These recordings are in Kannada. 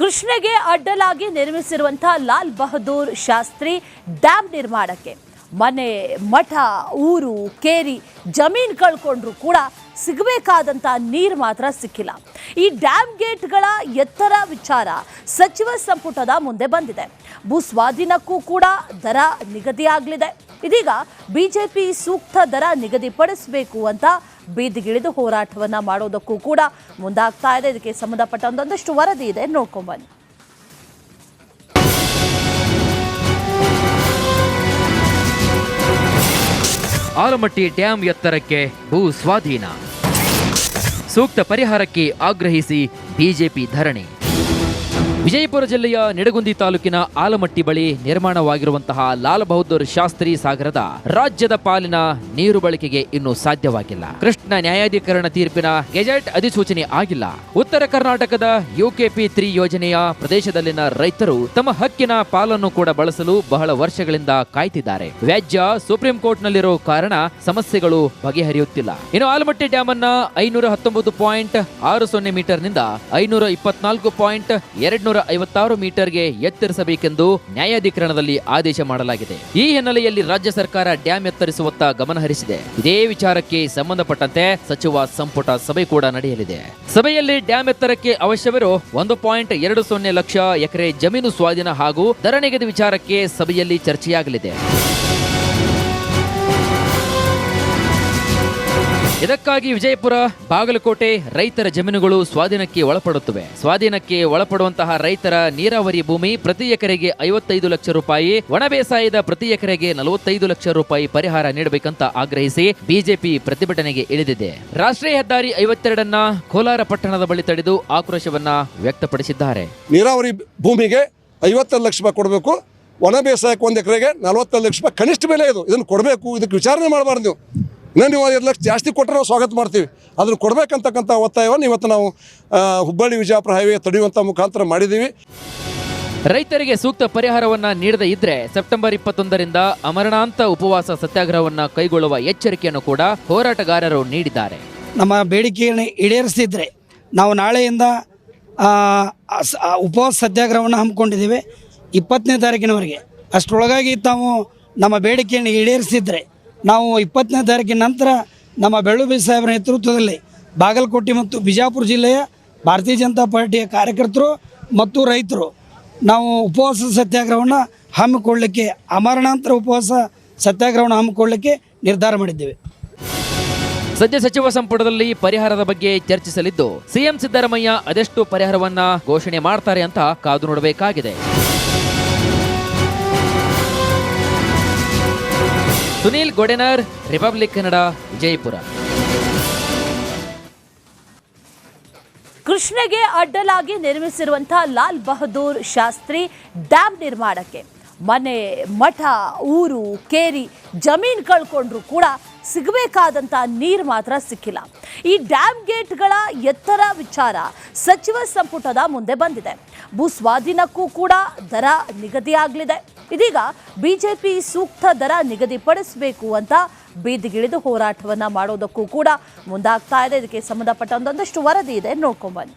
ಕೃಷ್ಣೆಗೆ ಅಡ್ಡಲಾಗಿ ನಿರ್ಮಿಸಿರುವಂತಹ ಲಾಲ್ ಬಹದ್ದೂರ್ ಶಾಸ್ತ್ರಿ ಡ್ಯಾಮ್ ನಿರ್ಮಾಣಕ್ಕೆ ಮನೆ, ಮಠ, ಊರು, ಕೇರಿ ಜಮೀನು ಕಳ್ಕೊಂಡ್ರು ಕೂಡ ಸಿಗಬೇಕಾದಂಥ ನೀರು ಮಾತ್ರ ಸಿಕ್ಕಿಲ್ಲ. ಈ ಡ್ಯಾಮ್ ಗೇಟ್ಗಳ ಎತ್ತರ ವಿಚಾರ ಸಚಿವ ಸಂಪುಟದ ಮುಂದೆ ಬಂದಿದೆ. ಭೂ ಸ್ವಾಧೀನಕ್ಕೂ ಕೂಡ ದರ ನಿಗದಿಯಾಗಲಿದೆ. ಇದೀಗ ಬಿಜೆಪಿ ಸೂಕ್ತ ದರ ನಿಗದಿಪಡಿಸಬೇಕು ಅಂತ ಬೀದಿಗಿಳಿದು ಹೋರಾಟವನ್ನ ಮಾಡೋದಕ್ಕೂ ಕೂಡ ಮುಂದಾಗ್ತಾ ಇದೆ. ಇದಕ್ಕೆ ಸಂಬಂಧಪಟ್ಟ ಒಂದಷ್ಟು ವರದಿ ಇದೆ, ನೋಡ್ಕೊಂಡ್ಬನ್ನಿ. ಆಲಮಟ್ಟಿ ಡ್ಯಾಂ ಎತ್ತರಕ್ಕೆ ಭೂ ಸ್ವಾಧೀನ, ಸೂಕ್ತ ಪರಿಹಾರಕ್ಕೆ ಆಗ್ರಹಿಸಿ ಬಿಜೆಪಿ ಧರಣಿ. ವಿಜಯಪುರ ಜಿಲ್ಲೆಯ ನಿಡಗುಂದಿ ತಾಲೂಕಿನ ಆಲಮಟ್ಟಿ ಬಳಿ ನಿರ್ಮಾಣವಾಗಿರುವಂತಹ ಲಾಲ್ ಬಹದ್ದೂರ್ ಶಾಸ್ತ್ರಿ ಸಾಗರದ ರಾಜ್ಯದ ಪಾಲಿನ ನೀರು ಬಳಕೆಗೆ ಇನ್ನೂ ಸಾಧ್ಯವಾಗಿಲ್ಲ. ಕೃಷ್ಣ ನ್ಯಾಯಾಧಿಕರಣ ತೀರ್ಪಿನ ಗೆಜೆಟ್ ಅಧಿಸೂಚನೆ ಆಗಿಲ್ಲ. ಉತ್ತರ ಕರ್ನಾಟಕದ UKP 3 ಯೋಜನೆಯ ಪ್ರದೇಶದಲ್ಲಿನ ರೈತರು ತಮ್ಮ ಹಕ್ಕಿನ ಪಾಲನ್ನು ಕೂಡ ಬಳಸಲು ಬಹಳ ವರ್ಷಗಳಿಂದ ಕಾಯ್ತಿದ್ದಾರೆ. ವ್ಯಾಜ್ಯ ಸುಪ್ರೀಂ ಕೋರ್ಟ್ ನಲ್ಲಿರೋ ಕಾರಣ ಸಮಸ್ಯೆಗಳು ಬಗೆಹರಿಯುತ್ತಿಲ್ಲ. ಇನ್ನು ಆಲಮಟ್ಟಿ ಡ್ಯಾಮ್ ಅನ್ನ 519.60 ಮೀಟರ್ ನಿಂದ 524.256 ಮೀಟರ್ಗೆ ಎತ್ತರಿಸಬೇಕೆಂದು ನ್ಯಾಯಾಧಿಕರಣದಲ್ಲಿ ಆದೇಶ ಮಾಡಲಾಗಿದೆ. ಈ ಹಿನ್ನೆಲೆಯಲ್ಲಿ ರಾಜ್ಯ ಸರ್ಕಾರ ಡ್ಯಾಂ ಎತ್ತರಿಸುವತ್ತ ಗಮನ ಹರಿಸಿದೆ. ಇದೇ ವಿಚಾರಕ್ಕೆ ಸಂಬಂಧಪಟ್ಟಂತೆ ಸಚಿವ ಸಂಪುಟ ಸಭೆ ಕೂಡ ನಡೆಯಲಿದೆ. ಸಭೆಯಲ್ಲಿ ಡ್ಯಾಂ ಎತ್ತರಕ್ಕೆ ಅವಶ್ಯವಿರೋ 1.20 ಲಕ್ಷ ಎಕರೆ ಜಮೀನು ಸ್ವಾಧೀನ ಹಾಗೂ ದರ ನಿಗದಿ ವಿಚಾರಕ್ಕೆ ಸಭೆಯಲ್ಲಿ ಚರ್ಚೆಯಾಗಲಿದೆ. ಇದಕ್ಕಾಗಿ ವಿಜಯಪುರ, ಬಾಗಲಕೋಟೆ ರೈತರ ಜಮೀನುಗಳು ಸ್ವಾಧೀನಕ್ಕೆ ಒಳಪಡುತ್ತವೆ. ಸ್ವಾಧೀನಕ್ಕೆ ಒಳಪಡುವಂತಹ ರೈತರ ನೀರಾವರಿ ಭೂಮಿ ಪ್ರತಿ ಎಕರೆಗೆ 55 ಲಕ್ಷ ರೂಪಾಯಿ, ಒಣ ಬೇಸಾಯದ ಪ್ರತಿ ಎಕರೆಗೆ 45 ಲಕ್ಷ ರೂಪಾಯಿ ಪರಿಹಾರ ನೀಡಬೇಕಂತ ಆಗ್ರಹಿಸಿ ಬಿಜೆಪಿ ಪ್ರತಿಭಟನೆಗೆ ಇಳಿದಿದೆ. ರಾಷ್ಟ್ರೀಯ ಹೆದ್ದಾರಿ 52 ಕೋಲಾರ ಪಟ್ಟಣದ ಬಳಿ ತಡೆದು ಆಕ್ರೋಶವನ್ನ ವ್ಯಕ್ತಪಡಿಸಿದ್ದಾರೆ. ನೀರಾವರಿ ಭೂಮಿಗೆ 50 ಲಕ್ಷ ರೂಪಾಯಿ ಕೊಡಬೇಕು, ಒಣ ಬೇಸಾಯಕ್ಕೆ 1 ಎಕರೆಗೆ 40 ಲಕ್ಷ ರೂಪಾಯಿ ಕನಿಷ್ಠ ಬೆಲೆ ಇದು. ಇದನ್ನು ಕೊಡಬೇಕು. ಇದಕ್ಕೆ ವಿಚಾರಣೆ ಮಾಡಬಾರ್ದು. ನೀವು ನೀವು 5 ಲಕ್ಷ ಜಾಸ್ತಿ ಕೊಟ್ಟರೆ ನಾವು ಸ್ವಾಗತ ಮಾಡ್ತೀವಿ. ಅದನ್ನು ಕೊಡಬೇಕಂತಕ್ಕಂಥ ಒತ್ತಾಯವನ್ನು ಇವತ್ತು ನಾವು ಹುಬ್ಬಳ್ಳಿ ವಿಜಯಪುರ ಹೈವೇ ತಡೆಯುವಂಥ ಮುಖಾಂತರ ಮಾಡಿದ್ದೀವಿ. ರೈತರಿಗೆ ಸೂಕ್ತ ಪರಿಹಾರವನ್ನ ನೀಡದೇ ಇದ್ರೆ ಸೆಪ್ಟೆಂಬರ್ 21ರಿಂದ ಅಮರಣಾಂತ ಉಪವಾಸ ಸತ್ಯಾಗ್ರಹವನ್ನ ಕೈಗೊಳ್ಳುವ ಎಚ್ಚರಿಕೆಯನ್ನು ಕೂಡ ಹೋರಾಟಗಾರರು ನೀಡಿದ್ದಾರೆ. ನಮ್ಮ ಬೇಡಿಕೆಯನ್ನು ಈಡೇರಿಸಿದ್ರೆ ನಾವು ನಾಳೆಯಿಂದ ಉಪವಾಸ ಸತ್ಯಾಗ್ರಹವನ್ನು ಹಮ್ಮಿಕೊಂಡಿದ್ದೀವಿ 20ನೇ ತಾರೀಕಿನವರೆಗೆ. ಅಷ್ಟರೊಳಗಾಗಿ ತಾವು ನಮ್ಮ ಬೇಡಿಕೆಯನ್ನು ಈಡೇರಿಸಿದ್ರೆ ನಾವು 20ನೇ ತಾರೀಕಿನ ನಂತರ ನಮ್ಮ ಬೆಳ್ಳುಬಿ ಸಾಹೇಬರ ನೇತೃತ್ವದಲ್ಲಿ ಬಾಗಲಕೋಟೆ ಮತ್ತು ಬಿಜಾಪುರ ಜಿಲ್ಲೆಯ ಭಾರತೀಯ ಜನತಾ ಪಾರ್ಟಿಯ ಕಾರ್ಯಕರ್ತರು ಮತ್ತು ರೈತರು ನಾವು ಉಪವಾಸ ಸತ್ಯಾಗ್ರಹವನ್ನು ಹಮ್ಮಿಕೊಳ್ಳಲಿಕ್ಕೆ, ಅಮರಣಾಂತರ ಉಪವಾಸ ಸತ್ಯಾಗ್ರಹವನ್ನು ಹಮ್ಮಿಕೊಳ್ಳಲಿಕ್ಕೆ ನಿರ್ಧಾರ ಮಾಡಿದ್ದೇವೆ. ಸದ್ಯ ಸಚಿವ ಸಂಪುಟದಲ್ಲಿ ಪರಿಹಾರದ ಬಗ್ಗೆ ಚರ್ಚಿಸಲಿದ್ದು ಸಿಎಂ ಸಿದ್ದರಾಮಯ್ಯ ಅದೆಷ್ಟು ಪರಿಹಾರವನ್ನ ಘೋಷಣೆ ಮಾಡ್ತಾರೆ ಅಂತ ಕಾದು ನೋಡಬೇಕಾಗಿದೆ. ಸುನೀಲ್ ಗೊಡೆನರ್, ರಿಪಬ್ಲಿಕ್ ಕನ್ನಡ, ವಿಜಯಪುರ. ಕೃಷ್ಣೆಗೆ ಅಡ್ಡಲಾಗಿ ನಿರ್ಮಿಸಿರುವಂತಹ ಲಾಲ್ ಬಹದ್ದೂರ್ ಶಾಸ್ತ್ರಿ ಡ್ಯಾಮ್ ನಿರ್ಮಾಣಕ್ಕೆ ಮನೆ, ಮಠ, ಊರು, ಕೇರಿ ಜಮೀನು ಕಳ್ಕೊಂಡ್ರು ಕೂಡ ಸಿಗಬೇಕಾದಂಥ ನೀರು ಮಾತ್ರ ಸಿಕ್ಕಿಲ್ಲ. ಈ ಡ್ಯಾಮ್ ಗೇಟ್ಗಳ ಎತ್ತರ ವಿಚಾರ ಸಚಿವ ಸಂಪುಟದ ಮುಂದೆ ಬಂದಿದೆ. ಭೂ ಸ್ವಾಧೀನಕ್ಕೂ ಕೂಡ ದರ ನಿಗದಿಯಾಗಲಿದೆ. ಇದೀಗ ಬಿಜೆಪಿ ಸೂಕ್ತ ದರ ನಿಗದಿಪಡಿಸಬೇಕು ಅಂತ ಬೀದಿಗಿಳಿದು ಹೋರಾಟವನ್ನ ಮಾಡೋದಕ್ಕೂ ಕೂಡ ಮುಂದಾಗ್ತಾ ಇದೆ. ಇದಕ್ಕೆ ಸಂಬಂಧಪಟ್ಟ ಒಂದಷ್ಟು ವರದಿ ಇದೆ, ನೋಡ್ಕೊಂಡ್ಬನ್ನಿ.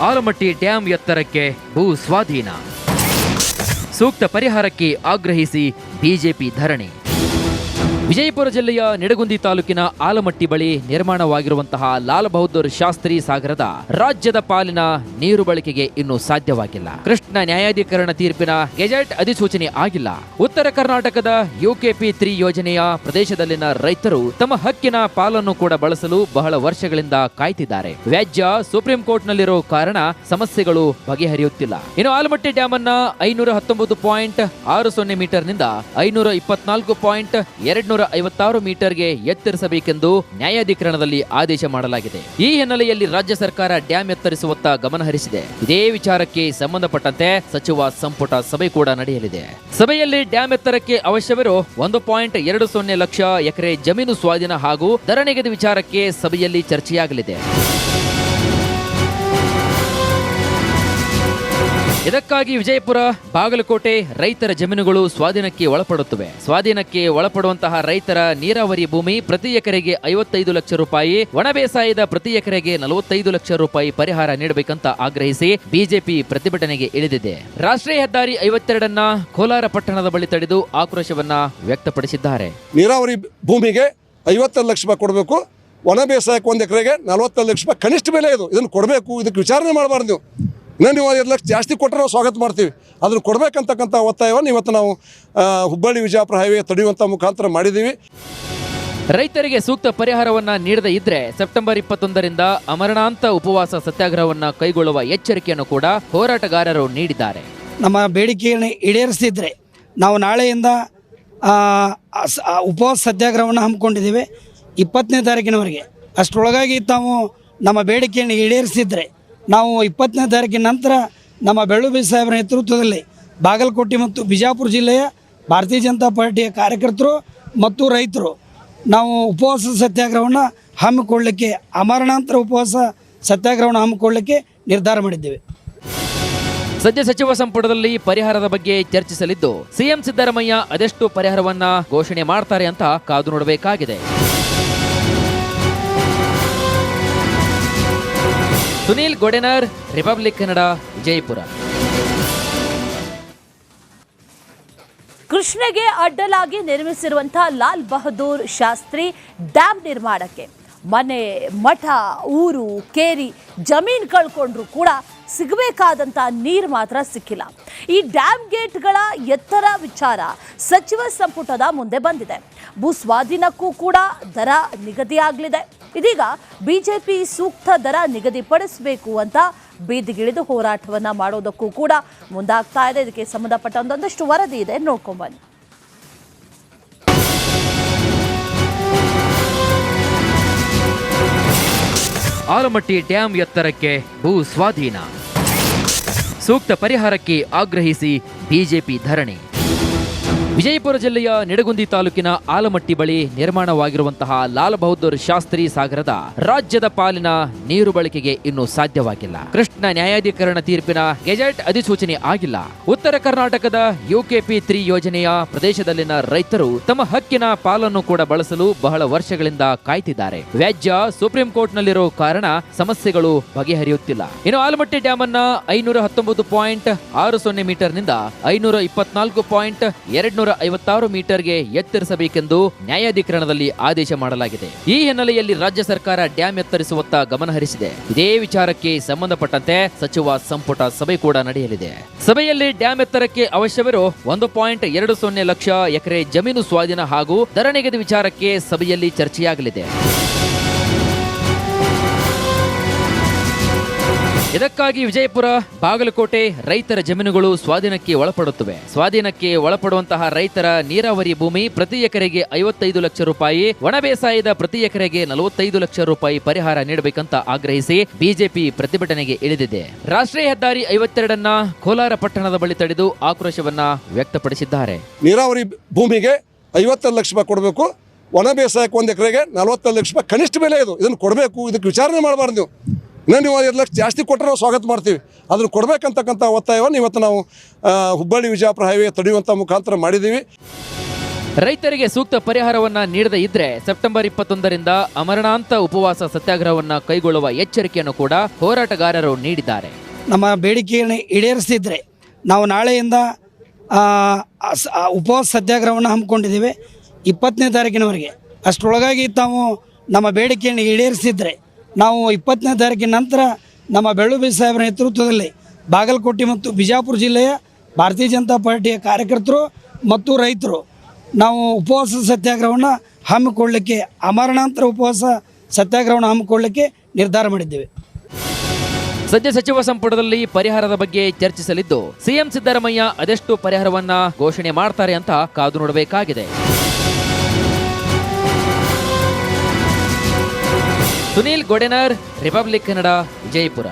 ಆಲಮಟ್ಟಿ ಡ್ಯಾಂ ಎತ್ತರಕ್ಕೆ ಭೂ ಸ್ವಾಧೀನ, ಸೂಕ್ತ ಪರಿಹಾರಕ್ಕೆ ಆಗ್ರಹಿಸಿ ಬಿಜೆಪಿ ಧರಣಿ. ವಿಜಯಪುರ ಜಿಲ್ಲೆಯ ನಿಡಗುಂದಿ ತಾಲೂಕಿನ ಆಲಮಟ್ಟಿ ಬಳಿ ನಿರ್ಮಾಣವಾಗಿರುವಂತಹ ಲಾಲ್ ಬಹದ್ದೂರ್ ಶಾಸ್ತ್ರಿ ಸಾಗರದ ರಾಜ್ಯದ ಪಾಲಿನ ನೀರು ಬಳಕೆಗೆ ಇನ್ನೂ ಸಾಧ್ಯವಾಗಿಲ್ಲ. ಕೃಷ್ಣ ನ್ಯಾಯಾಧಿಕರಣ ತೀರ್ಪಿನ ಗೆಜೆಟ್ ಅಧಿಸೂಚನೆ ಆಗಿಲ್ಲ. ಉತ್ತರ ಕರ್ನಾಟಕದ UKP 3 ಯೋಜನೆಯ ಪ್ರದೇಶದಲ್ಲಿನ ರೈತರು ತಮ್ಮ ಹಕ್ಕಿನ ಪಾಲನ್ನು ಕೂಡ ಬಳಸಲು ಬಹಳ ವರ್ಷಗಳಿಂದ ಕಾಯ್ತಿದ್ದಾರೆ. ವ್ಯಾಜ್ಯ ಸುಪ್ರೀಂ ಕೋರ್ಟ್ ನಲ್ಲಿರೋ ಕಾರಣ ಸಮಸ್ಯೆಗಳು ಬಗೆಹರಿಯುತ್ತಿಲ್ಲ. ಇನ್ನು ಆಲಮಟ್ಟಿ ಡ್ಯಾಮ್ ಅನ್ನ 519.60 ಮೀಟರ್ ನಿಂದ 524.256 ಮೀಟರ್ಗೆ ಎತ್ತರಿಸಬೇಕೆಂದು ನ್ಯಾಯಾಧಿಕರಣದಲ್ಲಿ ಆದೇಶ ಮಾಡಲಾಗಿದೆ. ಈ ಹಿನ್ನೆಲೆಯಲ್ಲಿ ರಾಜ್ಯ ಸರ್ಕಾರ ಡ್ಯಾಂ ಎತ್ತರಿಸುವತ್ತ ಗಮನ ಹರಿಸಿದೆ. ಇದೇ ವಿಚಾರಕ್ಕೆ ಸಂಬಂಧಪಟ್ಟಂತೆ ಸಚಿವ ಸಂಪುಟ ಸಭೆ ಕೂಡ ನಡೆಯಲಿದೆ. ಸಭೆಯಲ್ಲಿ ಡ್ಯಾಂ ಎತ್ತರಕ್ಕೆ ಅವಶ್ಯವಿರೋ 1.20 ಲಕ್ಷ ಎಕರೆ ಜಮೀನು ಸ್ವಾಧೀನ ಹಾಗೂ ದರ ನಿಗದಿ ವಿಚಾರಕ್ಕೆ ಸಭೆಯಲ್ಲಿ ಚರ್ಚೆಯಾಗಲಿದೆ. ಇದಕ್ಕಾಗಿ ವಿಜಯಪುರ, ಬಾಗಲಕೋಟೆ ರೈತರ ಜಮೀನುಗಳು ಸ್ವಾಧೀನಕ್ಕೆ ಒಳಪಡುತ್ತವೆ. ಸ್ವಾಧೀನಕ್ಕೆ ಒಳಪಡುವಂತಹ ರೈತರ ನೀರಾವರಿ ಭೂಮಿ ಪ್ರತಿ ಎಕರೆಗೆ 55 ಲಕ್ಷ ರೂಪಾಯಿ, ಒಣ ಬೇಸಾಯದ ಪ್ರತಿ ಎಕರೆಗೆ 45 ಲಕ್ಷ ರೂಪಾಯಿ ಪರಿಹಾರ ನೀಡಬೇಕಂತ ಆಗ್ರಹಿಸಿ ಬಿಜೆಪಿ ಪ್ರತಿಭಟನೆಗೆ ಇಳಿದಿದೆ. ರಾಷ್ಟ್ರೀಯ ಹೆದ್ದಾರಿ 52 ಕೋಲಾರ ಪಟ್ಟಣದ ಬಳಿ ತಡೆದು ಆಕ್ರೋಶವನ್ನ ವ್ಯಕ್ತಪಡಿಸಿದ್ದಾರೆ. ನೀರಾವರಿ ಭೂಮಿಗೆ 55 ಲಕ್ಷ ರೂಪಾಯಿ ಕೊಡಬೇಕು, ಒಣ ಬೇಸಾಯಕ್ಕೆ 1 ಎಕರೆಗೆ 45 ಲಕ್ಷ ರೂಪಾಯಿ ಕನಿಷ್ಠ ಬೆಲೆ ಇದು. ಇದನ್ನು ಕೊಡಬೇಕು, ಇದಕ್ಕೆ ವಿಚಾರಣೆ ಮಾಡಬಾರ್ದು ನೀವು. ನೀವು 5 ಲಕ್ಷ ಜಾಸ್ತಿ ಕೊಟ್ಟರೆ ನಾವು ಸ್ವಾಗತ ಮಾಡ್ತೀವಿ. ಅದನ್ನು ಕೊಡಬೇಕಂತಕ್ಕಂಥ ಒತ್ತಾಯವನ್ನು ಇವತ್ತು ನಾವು ಹುಬ್ಬಳ್ಳಿ ವಿಜಯಪುರ ಹೈವೇ ತಡೆಯುವಂಥ ಮುಖಾಂತರ ಮಾಡಿದ್ದೀವಿ. ರೈತರಿಗೆ ಸೂಕ್ತ ಪರಿಹಾರವನ್ನ ನೀಡದೇ ಇದ್ರೆ ಸೆಪ್ಟೆಂಬರ್ 21ರಿಂದ ಅಮರಣಾಂತ ಉಪವಾಸ ಸತ್ಯಾಗ್ರಹವನ್ನ ಕೈಗೊಳ್ಳುವ ಎಚ್ಚರಿಕೆಯನ್ನು ಕೂಡ ಹೋರಾಟಗಾರರು ನೀಡಿದ್ದಾರೆ. ನಮ್ಮ ಬೇಡಿಕೆಯನ್ನು ಈಡೇರಿಸಿದ್ರೆ ನಾವು ನಾಳೆಯಿಂದ ಉಪವಾಸ ಸತ್ಯಾಗ್ರಹವನ್ನು ಹಮ್ಮಿಕೊಂಡಿದ್ದೇವೆ 20ನೇ ತಾರೀಕಿನವರೆಗೆ. ಅಷ್ಟರೊಳಗಾಗಿ ತಾವು ನಮ್ಮ ಬೇಡಿಕೆಯನ್ನು ಈಡೇರಿಸಿದ್ರೆ ನಾವು 20ನೇ ತಾರೀಕಿನ ನಂತರ ನಮ್ಮ ಬೆಳ್ಳುಬಿ ಸಾಹೇಬರ ನೇತೃತ್ವದಲ್ಲಿ ಬಾಗಲಕೋಟೆ ಮತ್ತು ಬಿಜಾಪುರ ಜಿಲ್ಲೆಯ ಭಾರತೀಯ ಜನತಾ ಪಾರ್ಟಿಯ ಕಾರ್ಯಕರ್ತರು ಮತ್ತು ರೈತರು ನಾವು ಉಪವಾಸ ಸತ್ಯಾಗ್ರಹವನ್ನು ಹಮ್ಮಿಕೊಳ್ಳಲಿಕ್ಕೆ, ಅಮರಣಾಂತರ ಉಪವಾಸ ಸತ್ಯಾಗ್ರಹವನ್ನು ಹಮ್ಮಿಕೊಳ್ಳಲಿಕ್ಕೆ ನಿರ್ಧಾರ ಮಾಡಿದ್ದೇವೆ. ಸದ್ಯ ಸಚಿವ ಸಂಪುಟದಲ್ಲಿ ಪರಿಹಾರದ ಬಗ್ಗೆ ಚರ್ಚಿಸಲಿದ್ದು ಸಿಎಂ ಸಿದ್ದರಾಮಯ್ಯ ಅದೆಷ್ಟು ಪರಿಹಾರವನ್ನ ಘೋಷಣೆ ಮಾಡ್ತಾರೆ ಅಂತ ಕಾದು ನೋಡಬೇಕಾಗಿದೆ. ಸುನೀಲ್ ಗೊಡೆನರ್, ರಿಪಬ್ಲಿಕ್ ಕನ್ನಡ, ವಿಜಯಪುರ. ಕೃಷ್ಣೆಗೆ ಅಡ್ಡಲಾಗಿ ನಿರ್ಮಿಸಿರುವಂತಹ ಲಾಲ್ ಬಹದ್ದೂರ್ ಶಾಸ್ತ್ರಿ ಡ್ಯಾಮ್ ನಿರ್ಮಾಣಕ್ಕೆ ಮನೆ, ಮಠ, ಊರು, ಕೇರಿ ಜಮೀನು ಕಳ್ಕೊಂಡ್ರು ಕೂಡ ಸಿಗಬೇಕಾದಂಥ ನೀರು ಮಾತ್ರ ಸಿಕ್ಕಿಲ್ಲ. ಈ ಡ್ಯಾಮ್ ಗೇಟ್ಗಳ ಎತ್ತರ ವಿಚಾರ ಸಚಿವ ಸಂಪುಟದ ಮುಂದೆ ಬಂದಿದೆ. ಭೂ ಸ್ವಾಧೀನಕ್ಕೂ ಕೂಡ ದರ ನಿಗದಿಯಾಗಲಿದೆ. ಇದೀಗ ಬಿಜೆಪಿ ಸೂಕ್ತ ದರ ನಿಗದಿಪಡಿಸಬೇಕು ಅಂತ ಬೀದಿಗಿಳಿದು ಹೋರಾಟವನ್ನು ಮಾಡೋದಕ್ಕೂ ಕೂಡ ಮುಂದಾಗ್ತಾ ಇದೆ. ಇದಕ್ಕೆ ಸಂಬಂಧಪಟ್ಟ ಒಂದೊಂದಷ್ಟು ವರದಿ ಇದೆ, ನೋಡ್ಕೊಂಬನ್ನಿ. ಆಲಮಟ್ಟಿ ಡ್ಯಾಂ ಎತ್ತರಕ್ಕೆ ಭೂ ಸ್ವಾಧೀನ, ಸೂಕ್ತ ಪರಿಹಾರಕ್ಕೆ ಆಗ್ರಹಿಸಿ ಬಿಜೆಪಿ ಧರಣಿ. ವಿಜಯಪುರ ಜಿಲ್ಲೆಯ ನಿಡಗುಂದಿ ತಾಲೂಕಿನ ಆಲಮಟ್ಟಿ ಬಳಿ ನಿರ್ಮಾಣವಾಗಿರುವಂತಹ ಲಾಲ್ ಬಹದ್ದೂರ್ ಶಾಸ್ತ್ರಿ ಸಾಗರದ ರಾಜ್ಯದ ಪಾಲಿನ ನೀರು ಬಳಕೆಗೆ ಇನ್ನೂ ಸಾಧ್ಯವಾಗಿಲ್ಲ. ಕೃಷ್ಣ ನ್ಯಾಯಾಧಿಕರಣ ತೀರ್ಪಿನ ಗೆಜೆಟ್ ಅಧಿಸೂಚನೆ ಆಗಿಲ್ಲ. ಉತ್ತರ ಕರ್ನಾಟಕದ UKP3 ಯೋಜನೆಯ ಪ್ರದೇಶದಲ್ಲಿನ ರೈತರು ತಮ್ಮ ಹಕ್ಕಿನ ಪಾಲನ್ನು ಕೂಡ ಬಳಸಲು ಬಹಳ ವರ್ಷಗಳಿಂದ ಕಾಯ್ತಿದ್ದಾರೆ. ವ್ಯಾಜ್ಯ ಸುಪ್ರೀಂ ಕೋರ್ಟ್ನಲ್ಲಿರೋ ಕಾರಣ ಸಮಸ್ಯೆಗಳು ಬಗೆಹರಿಯುತ್ತಿಲ್ಲ. ಇನ್ನು ಆಲಮಟ್ಟಿ ಡ್ಯಾಮ್ ಅನ್ನ 519.60 ಮೀಟರ್ನಿಂದ 524.256 ಮೀಟರ್ಗೆ ಎತ್ತರಿಸಬೇಕೆಂದು ನ್ಯಾಯಾಧಿಕರಣದಲ್ಲಿ ಆದೇಶ ಮಾಡಲಾಗಿದೆ. ಈ ಹಿನ್ನೆಲೆಯಲ್ಲಿ ರಾಜ್ಯ ಸರ್ಕಾರ ಡ್ಯಾಂ ಎತ್ತರಿಸುವತ್ತ ಗಮನ ಹರಿಸಿದೆ. ಇದೇ ವಿಚಾರಕ್ಕೆ ಸಂಬಂಧಪಟ್ಟಂತೆ ಸಚಿವ ಸಂಪುಟ ಸಭೆ ಕೂಡ ನಡೆಯಲಿದೆ. ಸಭೆಯಲ್ಲಿ ಡ್ಯಾಂ ಎತ್ತರಕ್ಕೆ ಅವಶ್ಯವಿರೋ 1.20 ಲಕ್ಷ ಎಕರೆ ಜಮೀನು ಸ್ವಾಧೀನ ಹಾಗೂ ದರ ನಿಗದಿ ವಿಚಾರಕ್ಕೆ ಸಭೆಯಲ್ಲಿ ಚರ್ಚೆಯಾಗಲಿದೆ. ಇದಕ್ಕಾಗಿ ವಿಜಯಪುರ, ಬಾಗಲಕೋಟೆ ರೈತರ ಜಮೀನುಗಳು ಸ್ವಾಧೀನಕ್ಕೆ ಒಳಪಡುತ್ತವೆ. ಸ್ವಾಧೀನಕ್ಕೆ ಒಳಪಡುವಂತಹ ರೈತರ ನೀರಾವರಿ ಭೂಮಿ ಪ್ರತಿ ಎಕರೆಗೆ 55 ಲಕ್ಷ ರೂಪಾಯಿ, ಒಣ ಬೇಸಾಯದ ಪ್ರತಿ ಎಕರೆಗೆ 45 ಲಕ್ಷ ರೂಪಾಯಿ ಪರಿಹಾರ ನೀಡಬೇಕಂತ ಆಗ್ರಹಿಸಿ ಬಿಜೆಪಿ ಪ್ರತಿಭಟನೆಗೆ ಇಳಿದಿದೆ. ರಾಷ್ಟ್ರೀಯ ಹೆದ್ದಾರಿ 52 ಕೋಲಾರ ಪಟ್ಟಣದ ಬಳಿ ತಡೆದು ಆಕ್ರೋಶವನ್ನ ವ್ಯಕ್ತಪಡಿಸಿದ್ದಾರೆ. ನೀರಾವರಿ ಭೂಮಿಗೆ 55 ಲಕ್ಷ ರೂಪಾಯಿ ಕೊಡಬೇಕು, ಒಣ ಬೇಸಾಯಕ್ಕೆ 1 ಎಕರೆಗೆ 45 ಲಕ್ಷ ರೂಪಾಯಿ ಕನಿಷ್ಠ ಬೆಲೆ ಇದು. ಇದನ್ನು ಕೊಡಬೇಕು, ಇದಕ್ಕೆ ವಿಚಾರಣೆ ಮಾಡಬಾರ್ದು ನೀವು. ನೀವು 5 ಲಕ್ಷ ಜಾಸ್ತಿ ಕೊಟ್ಟರೆ ನಾವು ಸ್ವಾಗತ ಮಾಡ್ತೀವಿ. ಅದನ್ನು ಕೊಡಬೇಕಂತಕ್ಕಂಥ ಒತ್ತಾಯವನ್ನು ಇವತ್ತು ನಾವು ಹುಬ್ಬಳ್ಳಿ ವಿಜಯಪುರ ಹೈವೇ ತಡೆಯುವಂಥ ಮುಖಾಂತರ ಮಾಡಿದ್ದೀವಿ. ರೈತರಿಗೆ ಸೂಕ್ತ ಪರಿಹಾರವನ್ನ ನೀಡದೇ ಇದ್ರೆ ಸೆಪ್ಟೆಂಬರ್ 21ರಿಂದ ಅಮರಣಾಂತ ಉಪವಾಸ ಸತ್ಯಾಗ್ರಹವನ್ನ ಕೈಗೊಳ್ಳುವ ಎಚ್ಚರಿಕೆಯನ್ನು ಕೂಡ ಹೋರಾಟಗಾರರು ನೀಡಿದ್ದಾರೆ. ನಮ್ಮ ಬೇಡಿಕೆಯನ್ನು ಈಡೇರಿಸಿದ್ರೆ ನಾವು ನಾಳೆಯಿಂದ ಉಪವಾಸ ಸತ್ಯಾಗ್ರಹವನ್ನು ಹಮ್ಮಿಕೊಂಡಿದ್ದೇವೆ 20ನೇ ತಾರೀಕಿನವರೆಗೆ. ಅಷ್ಟರೊಳಗಾಗಿ ತಾವು ನಮ್ಮ ಬೇಡಿಕೆಯನ್ನು ಈಡೇರಿಸಿದ್ರೆ ನಾವು 20ನೇ ತಾರೀಕಿನ ನಂತರ ನಮ್ಮ ಬೆಳ್ಳುಬಿ ಸಾಹೇಬರ ನೇತೃತ್ವದಲ್ಲಿ ಬಾಗಲಕೋಟೆ ಮತ್ತು ಬಿಜಾಪುರ ಜಿಲ್ಲೆಯ ಭಾರತೀಯ ಜನತಾ ಪಾರ್ಟಿಯ ಕಾರ್ಯಕರ್ತರು ಮತ್ತು ರೈತರು ನಾವು ಉಪವಾಸ ಸತ್ಯಾಗ್ರಹವನ್ನು ಹಮ್ಮಿಕೊಳ್ಳಲಿಕ್ಕೆ, ಅಮರಣಾಂತರ ಉಪವಾಸ ಸತ್ಯಾಗ್ರಹವನ್ನು ಹಮ್ಮಿಕೊಳ್ಳಲಿಕ್ಕೆ ನಿರ್ಧಾರ ಮಾಡಿದ್ದೇವೆ. ಸದ್ಯ ಸಚಿವ ಸಂಪುಟದಲ್ಲಿ ಪರಿಹಾರದ ಬಗ್ಗೆ ಚರ್ಚಿಸಲಿದ್ದು ಸಿಎಂ ಸಿದ್ದರಾಮಯ್ಯ ಅದೆಷ್ಟು ಪರಿಹಾರವನ್ನ ಘೋಷಣೆ ಮಾಡ್ತಾರೆ ಅಂತ ಕಾದು ನೋಡಬೇಕಾಗಿದೆ. ಸುನೀಲ್ ಗೊಡೆನರ್, ರಿಪಬ್ಲಿಕ್ ಕನ್ನಡ, ವಿಜಯಪುರ.